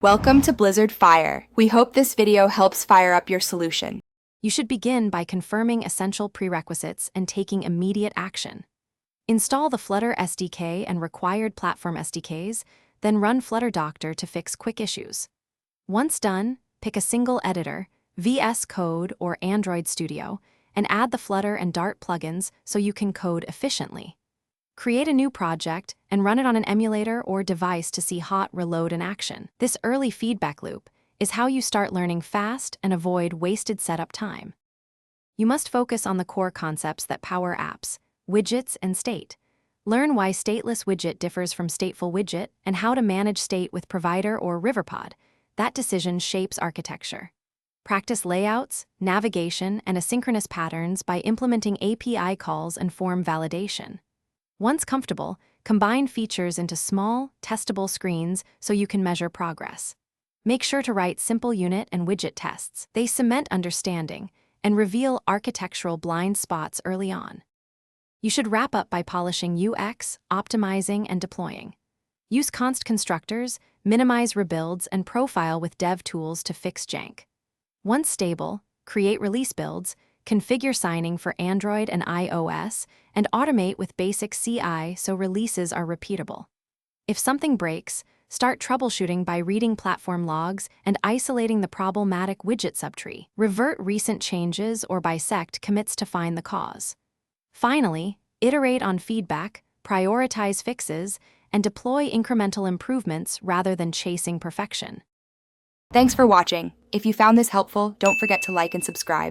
Welcome to Blizzard Fire. We hope this video helps fire up your solution. You should begin by confirming essential prerequisites and taking immediate action. Install the Flutter SDK and required platform SDKs, then run Flutter Doctor to fix quick issues. Once done, pick a single editor, VS Code or Android Studio, and add the Flutter and Dart plugins so you can code efficiently. Create a new project and run it on an emulator or device to see hot reload in action. This early feedback loop is how you start learning fast and avoid wasted setup time. You must focus on the core concepts that power apps, widgets, and state. Learn why stateless widget differs from stateful widget and how to manage state with Provider or Riverpod. That decision shapes architecture. Practice layouts, navigation, and asynchronous patterns by implementing API calls and form validation. Once comfortable, combine features into small, testable screens so you can measure progress. Make sure to write simple unit and widget tests. They cement understanding and reveal architectural blind spots early on. You should wrap up by polishing UX, optimizing, and deploying. Use const constructors, minimize rebuilds, and profile with dev tools to fix jank. Once stable, create release builds, configure signing for Android and iOS, and automate with basic CI so releases are repeatable. If something breaks, start troubleshooting by reading platform logs and isolating the problematic widget subtree. Revert recent changes or bisect commits to find the cause. Finally, iterate on feedback, prioritize fixes, and deploy incremental improvements rather than chasing perfection. Thanks for watching. If you found this helpful, don't forget to like and subscribe.